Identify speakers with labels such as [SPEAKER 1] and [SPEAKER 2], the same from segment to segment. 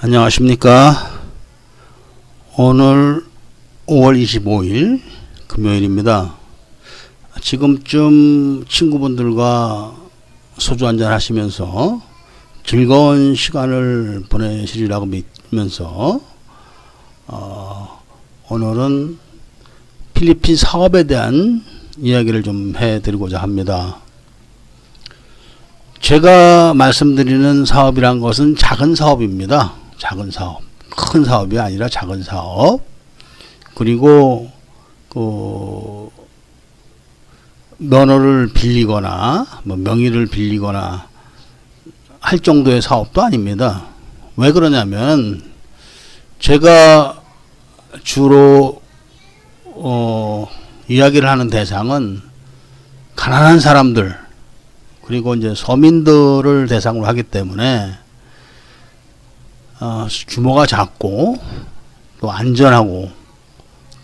[SPEAKER 1] 안녕하십니까. 오늘 5월 25일 금요일입니다. 지금쯤 친구분들과 소주 한잔 하시면서 즐거운 시간을 보내시리라고 믿으면서 오늘은 필리핀 사업에 대한 이야기를 좀 해드리고자 합니다. 제가 말씀드리는 사업이란 것은 작은 사업입니다. 작은 사업, 큰 사업이 아니라 작은 사업. 그리고 면허를 빌리거나 명의를 빌리거나 할 정도의 사업도 아닙니다. 왜 그러냐면 제가 주로 이야기를 하는 대상은 가난한 사람들 그리고 이제 서민들을 대상으로 하기 때문에 규모가 작고 또 안전하고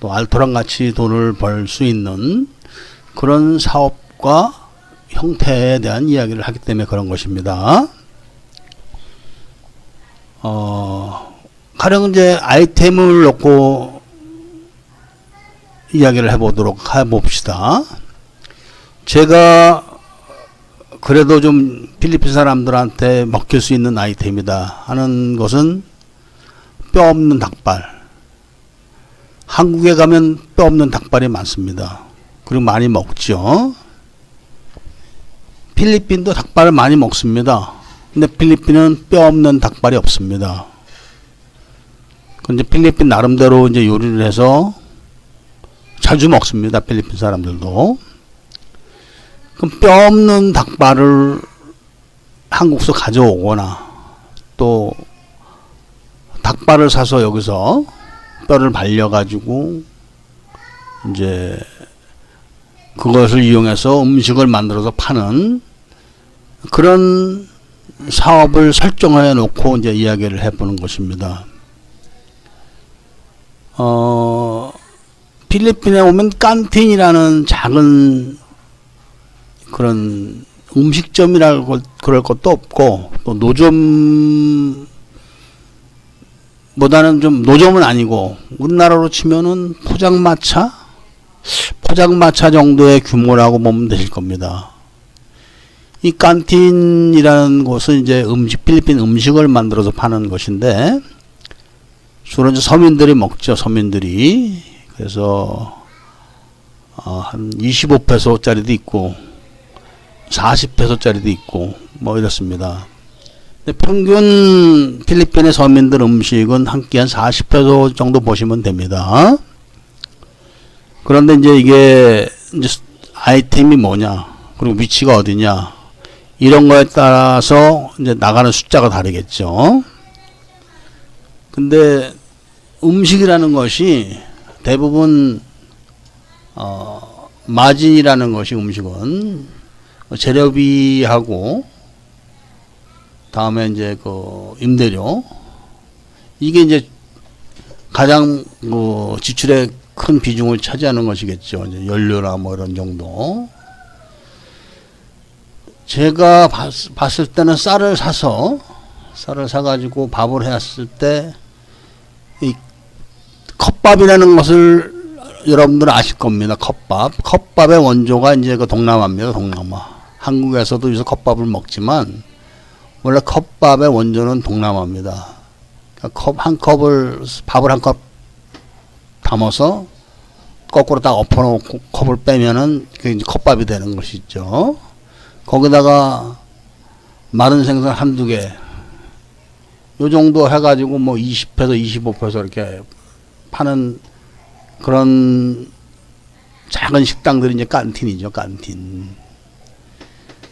[SPEAKER 1] 또 알토란 같이 돈을 벌 수 있는 그런 사업과 형태에 대한 이야기를 하기 때문에 그런 것입니다. 가령 이제 아이템을 놓고 이야기를 해봅시다. 제가 그래도 좀 필리핀 사람들한테 먹힐 수 있는 아이템이다 하는 것은 뼈 없는 닭발. 한국에 가면 뼈 없는 닭발이 많습니다. 그리고 많이 먹죠. 필리핀도 닭발을 많이 먹습니다. 근데 필리핀은 뼈 없는 닭발이 없습니다. 근데 필리핀 나름대로 이제 요리를 해서 자주 먹습니다. 필리핀 사람들도. 그럼 뼈 없는 닭발을 한국서 가져오거나 또 닭발을 사서 여기서 뼈를 발려가지고 이제 그것을 이용해서 음식을 만들어서 파는 그런 사업을 설정해 놓고 이제 이야기를 해보는 것입니다. 필리핀에 오면 깐틴이라는 작은 그런 음식점이라고 그럴 것도 없고 또 노점보다는 좀 노점은 아니고 우리나라로 치면은 포장마차 정도의 규모라고 보면 되실 겁니다. 이 깐틴이라는 곳은 이제 필리핀 음식을 만들어서 파는 것인데 주로 이제 서민들이 먹죠. 서민들이. 그래서 한 25페소짜리도 있고 40페소짜리도 있고 뭐 이렇습니다. 근데 평균 필리핀의 서민들 음식은 한 끼 한 40페소 정도 보시면 됩니다. 그런데 이제 이게 이제 아이템이 뭐냐 그리고 위치가 어디냐 이런 거에 따라서 이제 나가는 숫자가 다르겠죠. 근데 음식이라는 것이 대부분 마진이라는 것이 음식은 재료비하고 다음에 이제 그 임대료 이게 이제 가장 지출의 큰 비중을 차지하는 것이겠죠. 이제 연료나 뭐 이런 정도. 제가 봤을 때는 쌀을 사가지고 밥을 해왔을 때 이 컵밥이라는 것을 여러분들은 아실 겁니다. 컵밥의 원조가 이제 그 동남아입니다. 동남아. 한국에서도 요새 컵밥을 먹지만 원래 컵밥의 원조는 동남아입니다. 그러니까 밥을 한 컵 담아서 거꾸로 딱 엎어놓고 컵을 빼면은 그게 이제 컵밥이 되는 것이죠. 거기다가 마른 생선 한두 개, 요 정도 해가지고 뭐 20페소, 25페소 이렇게 파는 그런 작은 식당들이 이제 깐틴이죠, 깐틴.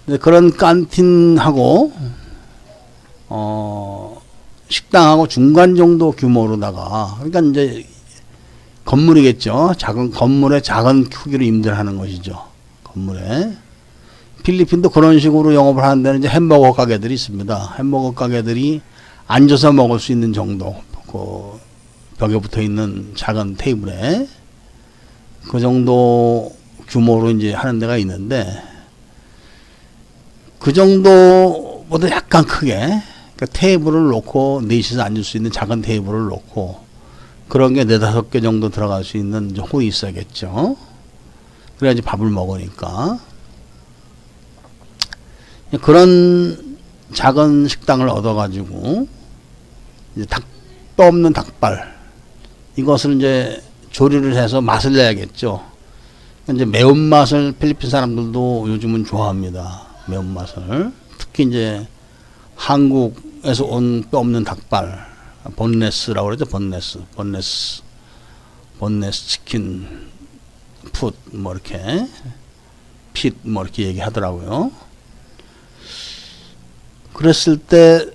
[SPEAKER 1] 근데 그런 깐틴하고, 식당하고 중간 정도 규모로다가, 그러니까 이제 건물이겠죠. 작은 건물에 작은 크기로 임대하는 것이죠. 건물에. 필리핀도 그런 식으로 영업을 하는 데는 이제 햄버거 가게들이 있습니다. 햄버거 가게들이 앉아서 먹을 수 있는 정도, 그 벽에 붙어 있는 작은 테이블에 그 정도 규모로 이제 하는 데가 있는데, 그 정도보다 약간 크게, 그러니까 테이블을 놓고 넷이서 앉을 수 있는 작은 테이블을 놓고 그런 게 4-5개 정도 들어갈 수 있는 이제 홀이 있어야겠죠. 그래야지 밥을 먹으니까. 그런 작은 식당을 얻어가지고 이제 뼈 없는 닭발 이것을 이제 조리를 해서 맛을 내야겠죠. 이제 매운맛을 필리핀 사람들도 요즘은 좋아합니다. 매운맛을. 특히 이제 한국에서 온 뼈 없는 닭발, 본네스라고 그러죠. 본네스 치킨 풋, 뭐 이렇게, 핏, 뭐 이렇게 얘기하더라고요. 그랬을 때,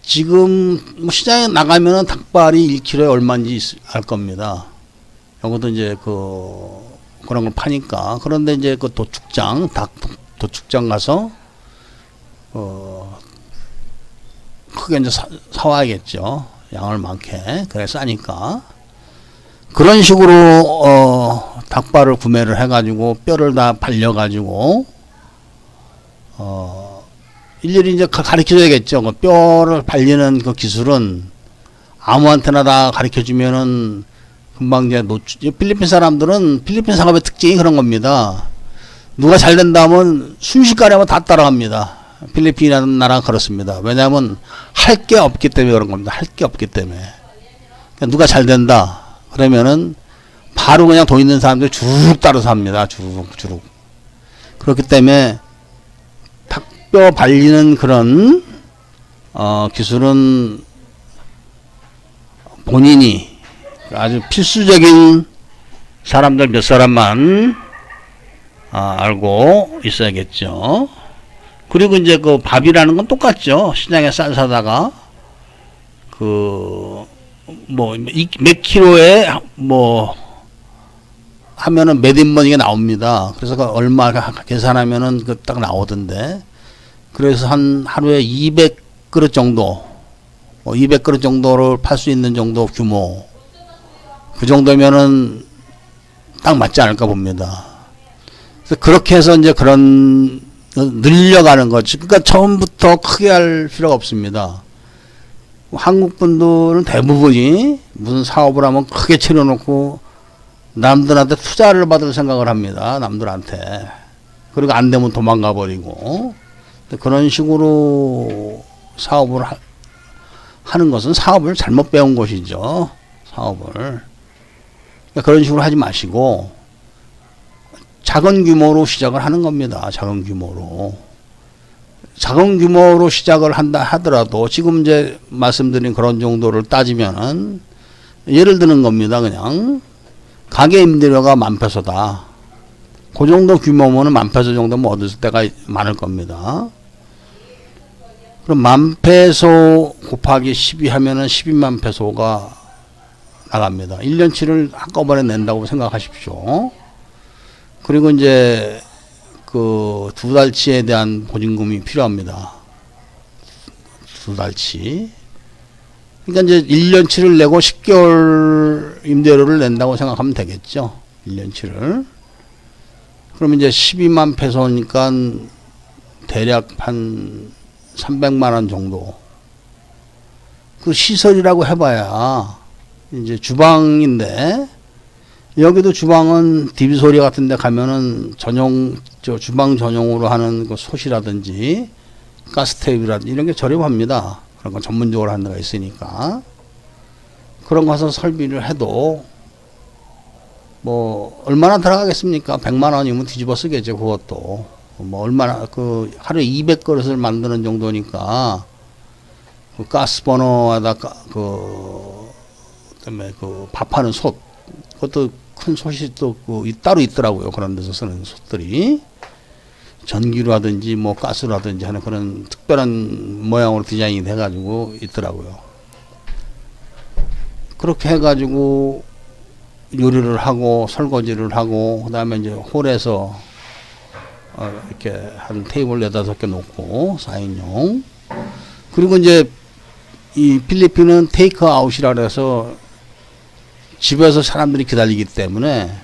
[SPEAKER 1] 지금 뭐 시장에 나가면은 닭발이 1kg에 얼마인지 알 겁니다. 요것도 이제 그런 걸 파니까. 그런데 이제 그 도축장, 도축장 가서, 크게 이제 사와야겠죠. 양을 많게. 그래 싸니까. 그런 식으로, 닭발을 구매를 해가지고, 뼈를 다 발려가지고, 일일이 이제 가르쳐줘야겠죠. 그 뼈를 발리는 그 기술은 아무한테나 다 가르쳐주면은 금방 이제 필리핀 사람들은 필리핀 상업의 특징이 그런 겁니다. 누가 잘 된다면 순식간에 다 따라갑니다. 필리핀이라는 나라가 그렇습니다. 왜냐하면 할 게 없기 때문에 그런 겁니다. 할 게 없기 때문에. 그러니까 누가 잘 된다. 그러면은 바로 그냥 돈 있는 사람들이 주룩 따라서 합니다. 주룩. 그렇기 때문에 닭뼈 발리는 그런 기술은 본인이 아주 필수적인 사람들 몇 사람만 알고 있어야겠죠. 그리고 이제 그 밥이라는 건 똑같죠. 시장에 쌀 사다가 몇 킬로에 하면은 몇 인분 이게 나옵니다. 그래서 그 얼마 계산하면은 그 딱 나오던데. 그래서 한 하루에 200그릇 정도, 200그릇 정도를 팔 수 있는 정도 규모. 그 정도면은 딱 맞지 않을까 봅니다. 그래서 그렇게 해서 이제 그런 늘려가는 거지. 그러니까 처음부터 크게 할 필요가 없습니다. 한국 분들은 대부분이 무슨 사업을 하면 크게 치러놓고 남들한테 투자를 받을 생각을 합니다. 남들한테. 그리고 안 되면 도망가 버리고. 그런 식으로 사업을 하는 것은 사업을 잘못 배운 것이죠. 사업을. 그러니까 그런 식으로 하지 마시고 작은 규모로 시작을 하는 겁니다. 작은 규모로. 작은 규모로 시작을 한다 하더라도 지금 이제 말씀드린 그런 정도를 따지면은 예를 드는 겁니다. 그냥 가게 임대료가 10,000페소다. 그 정도 규모면은 10,000페소 정도면 얻을 때가 많을 겁니다. 그럼 10,000페소 곱하기 12 하면은 120,000페소가 나갑니다. 1년치를 한꺼번에 낸다고 생각하십시오. 그리고 이제 그 2달치에 대한 보증금이 필요합니다. 2달치. 그러니까 이제 1년치를 내고 10개월 임대료를 낸다고 생각하면 되겠죠. 1년치를. 그럼 이제 120,000페소니까 대략 한 300만 원 정도. 그 시설이라고 해봐야 이제 주방인데 여기도 주방은 디비소리 같은 데 가면은 주방 전용으로 하는 그 솥이라든지 가스테이프라든지 이런 게 저렴합니다. 그런 건 전문적으로 하는 데가 있으니까. 그런 거 가서 설비를 해도 뭐 얼마나 들어가겠습니까? 100만 원이면 뒤집어 쓰겠죠. 그것도. 뭐 얼마나 하루에 200그릇을 만드는 정도니까 그 가스버너에다 그다음에 그 밥하는 솥 그것도 큰 솥이 또 따로 있더라고요. 그런 데서 쓰는 솥들이 전기로 하든지 뭐 가스로 하든지 하는 그런 특별한 모양으로 디자인이 돼가지고 있더라고요. 그렇게 해가지고 요리를 하고 설거지를 하고 그다음에 이제 홀에서 이렇게 한 테이블 4-5개 놓고 4인용. 그리고 이제 이 필리핀은 테이크아웃이라 해서 집에서 사람들이 기다리기 때문에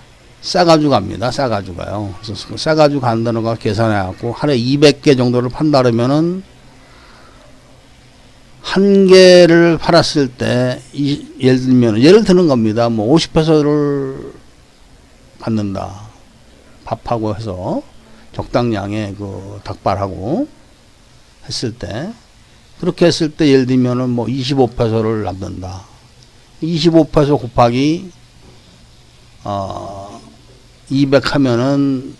[SPEAKER 1] 싸가지고 갑니다. 싸가지고 가요. 그래서 싸가지고 간다는 거 계산해갖고 하루에 200개 정도를 판다 그러면은 한 개를 팔았을 때 예를 드는 겁니다. 뭐 50페소를 받는다. 밥하고 해서 적당량의 그 닭발하고 했을 때 그렇게 했을 때 예를 들면은 뭐 25페소를 남는다. 25페소 곱하기 200 하면은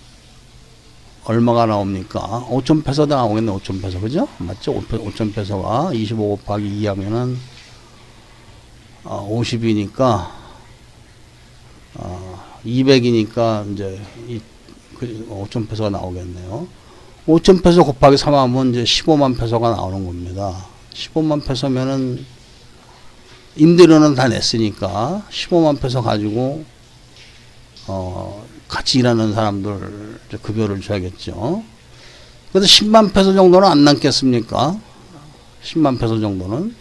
[SPEAKER 1] 얼마가 나옵니까? 5,000페소 나오겠네. 5,000페소 그죠? 맞죠? 5,000페소가 25 곱하기 2 하면은 50이니까 200이니까 이제 5,000페소가 나오겠네요. 5,000페소 곱하기 3 하면 이제 15만 페소가 나오는 겁니다. 15만 페소면은 임대료는 다 냈으니까 15만 페소 가지고 같이 일하는 사람들 급여를 줘야겠죠. 그래서 10만 페소 정도는 안 남겠습니까? 10만 페소 정도는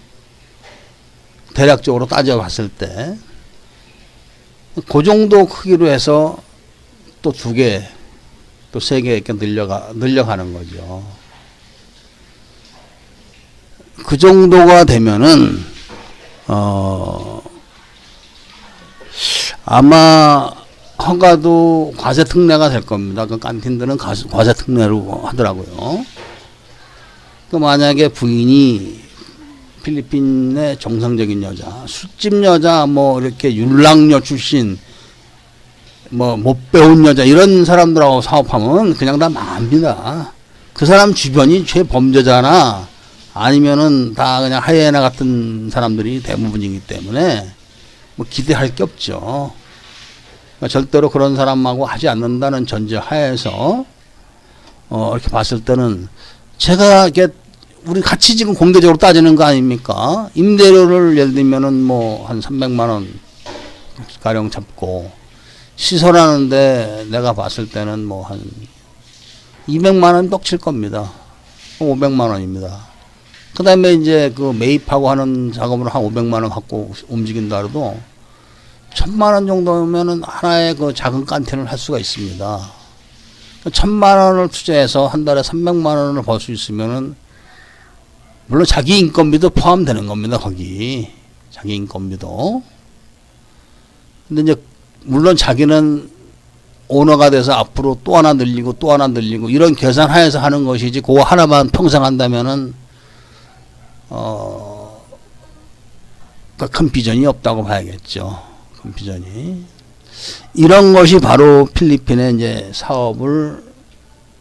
[SPEAKER 1] 대략적으로 따져봤을 때 그 정도 크기로 해서 또 2개, 또 3개 이렇게 늘려가는 거죠. 그 정도가 되면은 아마 허가도 과세 특례가 될 겁니다. 그 깐틴들은 과세 특례로 하더라고요. 그 만약에 부인이 필리핀의 정상적인 여자, 술집 여자, 뭐 이렇게 율랑녀 출신, 뭐 못 배운 여자 이런 사람들하고 사업하면 그냥 다 망합니다. 그 사람 주변이 죄범죄자나 아니면은 다 그냥 하이에나 같은 사람들이 대부분이기 때문에 뭐 기대할 게 없죠. 그러니까 절대로 그런 사람하고 하지 않는다는 전제 하에서 이렇게 봤을 때는 제가 이렇게 우리 같이 지금 공개적으로 따지는 거 아닙니까? 임대료를 예를 들면은 뭐 한 300만 원 가량 잡고 시설하는데 내가 봤을 때는 뭐 한 200만 원 떡칠 겁니다. 500만 원입니다. 그 다음에 이제 그 매입하고 하는 작업으로 한 500만 원 갖고 움직인다 해도 1,000만 원 정도면은 하나의 그 작은 깐틴을 할 수가 있습니다. 1,000만 원을 투자해서 한 달에 300만 원을 벌 수 있으면은 물론 자기 인건비도 포함되는 겁니다. 거기 자기 인건비도. 근데 이제 물론 자기는 오너가 돼서 앞으로 또 하나 늘리고 또 하나 늘리고 이런 계산하에서 하는 것이지 그거 하나만 평생 한다면은 큰 비전이 없다고 봐야겠죠. 큰 비전이. 이런 것이 바로 필리핀의 이제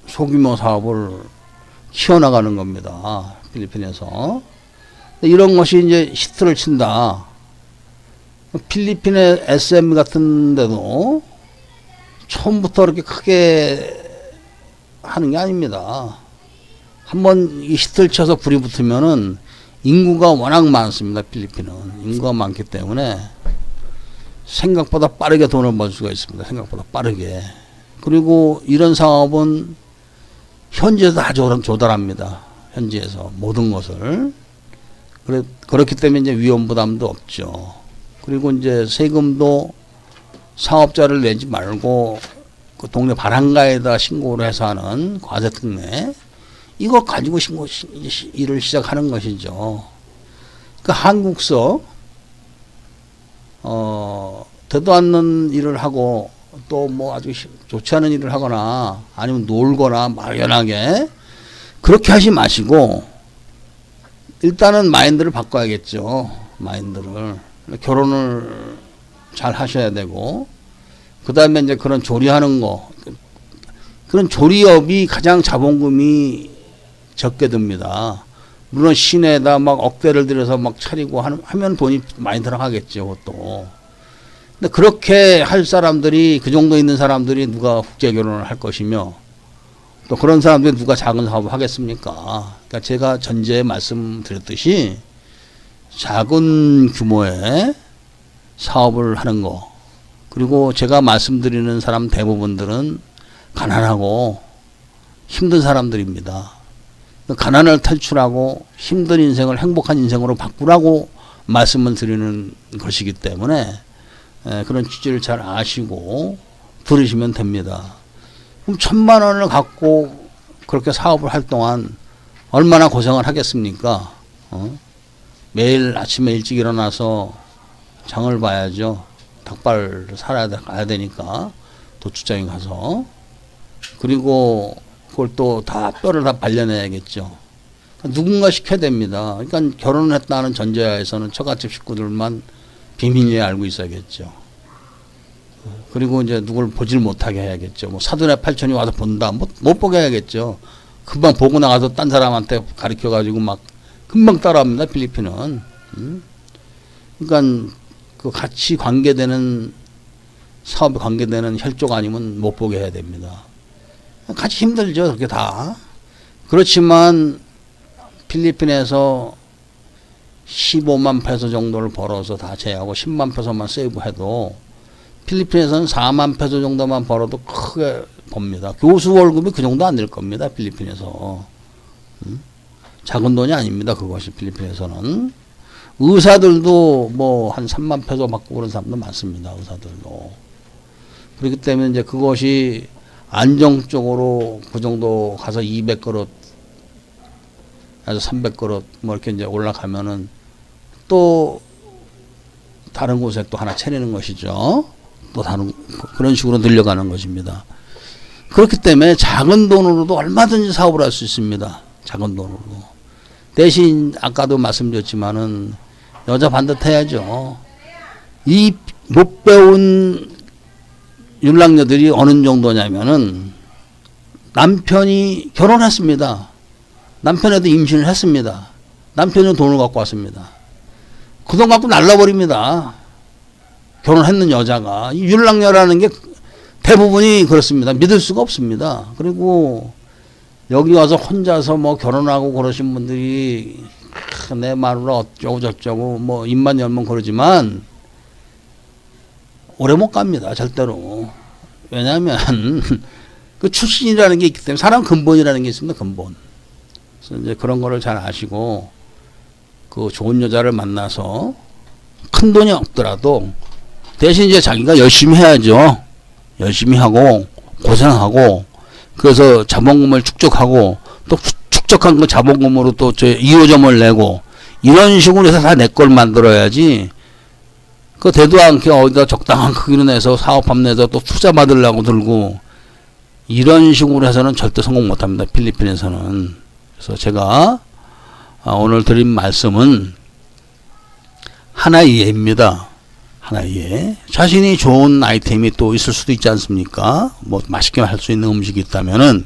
[SPEAKER 1] 소규모 사업을 키워나가는 겁니다. 필리핀에서. 이런 것이 이제 히트를 친다. 필리핀의 SM 같은 데도 처음부터 그렇게 크게 하는 게 아닙니다. 한번 히트를 쳐서 불이 붙으면은 인구가 워낙 많습니다. 필리핀은. 인구가 많기 때문에 생각보다 빠르게 돈을 벌 수가 있습니다. 생각보다 빠르게. 그리고 이런 사업은 현지에서 다 조달합니다. 현지에서 모든 것을. 그렇기 때문에 이제 위험 부담도 없죠. 그리고 이제 세금도 사업자를 내지 말고 그 동네 바람가에다 신고를 해서 하는 과세 특례. 이거 가지고 일을 시작하는 것이죠. 그 한국서, 되도 않는 일을 하고 또 뭐 아주 좋지 않은 일을 하거나 아니면 놀거나 막연하게 그렇게 하지 마시고 일단은 마인드를 바꿔야겠죠. 마인드를. 결혼을 잘 하셔야 되고 그 다음에 이제 그런 조리하는 거 그런 조리업이 가장 자본금이 적게 듭니다. 물론 시내에다 막 억대를 들여서 막 차리고 하면 돈이 많이 들어가겠죠. 그것도. 근데 그렇게 할 사람들이 그 정도 있는 사람들이 누가 국제 결혼을 할 것이며 또 그런 사람들이 누가 작은 사업을 하겠습니까? 그러니까 제가 전제에 말씀드렸듯이 작은 규모의 사업을 하는 거 그리고 제가 말씀드리는 사람 대부분들은 가난하고 힘든 사람들입니다. 가난을 탈출하고 힘든 인생을 행복한 인생으로 바꾸라고 말씀을 드리는 것이기 때문에 그런 취지를 잘 아시고 들으시면 됩니다. 그럼 1,000만 원을 갖고 그렇게 사업을 할 동안 얼마나 고생을 하겠습니까? 매일 아침에 일찍 일어나서 장을 봐야죠. 닭발을 사야 가야 되니까 도축장에 가서. 그리고 그걸 또 다 뼈를 다 발려내야겠죠. 누군가 시켜야 됩니다. 그러니까 결혼을 했다는 전제하에서는 처갓집 식구들만 비밀리에 알고 있어야겠죠. 그리고 이제 누굴 보질 못하게 해야겠죠. 뭐 사돈의 팔촌이 와서 본다. 못 보게 해야겠죠. 금방 보고 나가서 딴 사람한테 가르쳐가지고 막 금방 따라합니다. 필리핀은. 그러니까 그 같이 관계되는 사업에 관계되는 혈족 아니면 못 보게 해야 됩니다. 같이 힘들죠. 그렇게 다. 그렇지만 필리핀에서 15만 페소 정도를 벌어서 다 제하고 10만 페소만 세이브해도 필리핀에서는 4만 페소 정도만 벌어도 크게 법니다. 교수 월급이 그 정도 안 될 겁니다. 필리핀에서. 작은 돈이 아닙니다. 그것이 필리핀에서는. 의사들도 뭐 한 3만 페소 받고 그런 사람도 많습니다. 의사들도. 그렇기 때문에 이제 그것이 안정적으로 그 정도 가서 200그릇, 아주 300그릇 뭐 이렇게 이제 올라가면은 또 다른 곳에 또 하나 차리는 것이죠. 또 다른 그런 식으로 늘려가는 것입니다. 그렇기 때문에 작은 돈으로도 얼마든지 사업을 할 수 있습니다. 작은 돈으로. 대신 아까도 말씀드렸지만은 여자 반듯해야죠. 이 못 배운 윤락녀들이 어느 정도냐면은 남편이 결혼했습니다. 남편에도 임신을 했습니다. 남편은 돈을 갖고 왔습니다. 그 돈 갖고 날라버립니다. 결혼했는 여자가. 이 윤락녀라는 게 대부분이 그렇습니다. 믿을 수가 없습니다. 그리고 여기 와서 혼자서 뭐 결혼하고 그러신 분들이 내 마누라 어쩌고 저쩌고 뭐 입만 열면 그러지만 오래 못 갑니다. 절대로. 왜냐하면 그 출신이라는 게 있기 때문에 사람 근본이라는 게 있습니다. 근본. 그래서 이제 그런 거를 잘 아시고 그 좋은 여자를 만나서 큰 돈이 없더라도 대신 이제 자기가 열심히 해야죠. 열심히 하고 고생하고 그래서 자본금을 축적하고 또 축적한 그 자본금으로 또 저 2호점을 내고 이런 식으로 해서 다 내 걸 만들어야지 그 대도 않게 어디다 적당한 크기로 내서 사업함 내서 또 투자 받으려고 들고 이런 식으로 해서는 절대 성공 못합니다. 필리핀에서는. 그래서 제가 오늘 드린 말씀은 하나의 예입니다. 하나의 예. 자신이 좋은 아이템이 또 있을 수도 있지 않습니까? 뭐 맛있게 할 수 있는 음식이 있다면은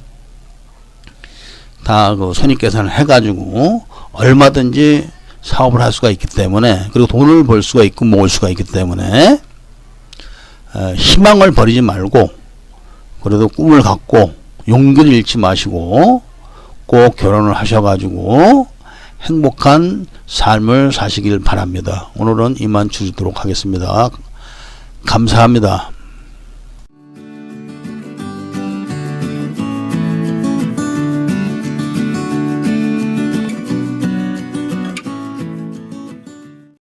[SPEAKER 1] 다 그 손익 계산을 해가지고 얼마든지 사업을 할 수가 있기 때문에 그리고 돈을 벌 수가 있고 모을 수가 있기 때문에 희망을 버리지 말고 그래도 꿈을 갖고 용기를 잃지 마시고 꼭 결혼을 하셔가지고 행복한 삶을 사시길 바랍니다. 오늘은 이만 줄이도록 하겠습니다. 감사합니다.